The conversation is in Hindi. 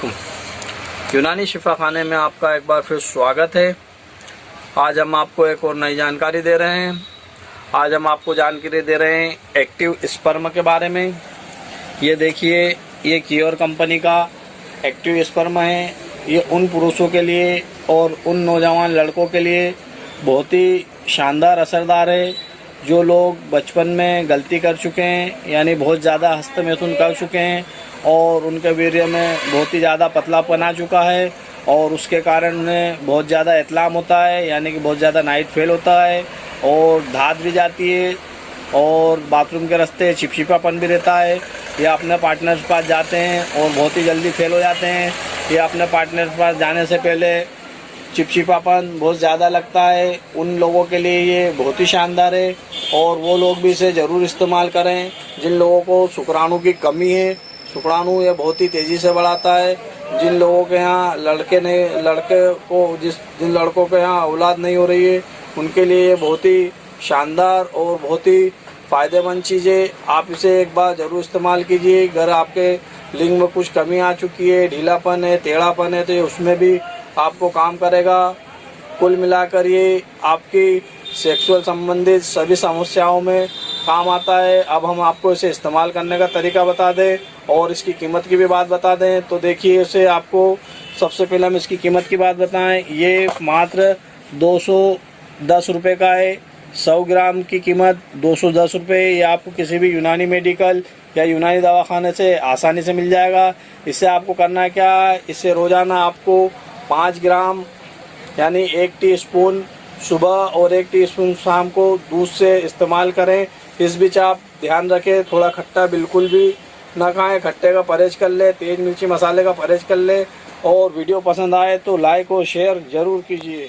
वालेकुम। यूनानी शिफा खाने में आपका एक बार फिर स्वागत है। आज हम आपको एक और नई जानकारी दे रहे हैं। आज हम आपको जानकारी दे रहे हैं एक्टिव स्पर्म के बारे में। ये देखिए, ये क्योर कंपनी का एक्टिव स्पर्म है। ये उन पुरुषों के लिए और उन नौजवान लड़कों के लिए बहुत ही शानदार असरदार है जो लोग बचपन में गलती कर चुके हैं, यानी बहुत ज़्यादा हस्तमैथुन कर चुके हैं और उनके वीर्य में बहुत ही ज़्यादा पतलापन आ चुका है और उसके कारण उन्हें बहुत ज़्यादा इतलाम होता है, यानी कि बहुत ज़्यादा नाइट फेल होता है और धात भी जाती है और बाथरूम के रास्ते चिपचिपापन भी रहता है। ये अपने पार्टनर के पास जाते हैं और बहुत ही जल्दी फेल हो जाते हैं। ये अपने पार्टनर के पास जाने से पहले चिपचिपापन बहुत ज़्यादा लगता है। उन लोगों के लिए ये बहुत ही शानदार है और वो लोग भी इसे ज़रूर इस्तेमाल करें जिन लोगों को शुक्राणु की कमी है। शुक्राणु ये बहुत ही तेज़ी से बढ़ाता है। जिन लोगों के यहाँ जिन लड़कों के यहाँ औलाद नहीं हो रही है, उनके लिए ये बहुत ही शानदार और बहुत ही फ़ायदेमंद चीज़ है। आप इसे एक बार ज़रूर इस्तेमाल कीजिए। अगर आपके लिंग में कुछ कमी आ चुकी है, ढीलापन है, टेढ़ापन है, तो ये उसमें भी आपको काम करेगा। कुल मिलाकर ये आपकी सेक्सुअल संबंधित सभी समस्याओं में काम आता है। अब हम आपको इसे इस्तेमाल करने का तरीका बता दें और इसकी कीमत की भी बात बता दें। तो देखिए, इसे आपको सबसे पहले हम इसकी कीमत की बात बताएं। ये मात्र 210 रुपये का है। 100 ग्राम की कीमत 210 रुपये। ये आपको किसी भी यूनानी मेडिकल या यूनानी दवाखाने से आसानी से मिल जाएगा। इससे आपको करना क्या है, इससे रोज़ाना आपको 5 ग्राम यानी 1 टीस्पून सुबह और 1 टीस्पून शाम को दूध से इस्तेमाल करें। इस बीच आप ध्यान रखें, थोड़ा खट्टा बिल्कुल भी ना खाएं, खट्टे का परहेज कर ले, तेज़ मिर्ची मसाले का परहेज कर ले और वीडियो पसंद आए तो लाइक और शेयर ज़रूर कीजिए।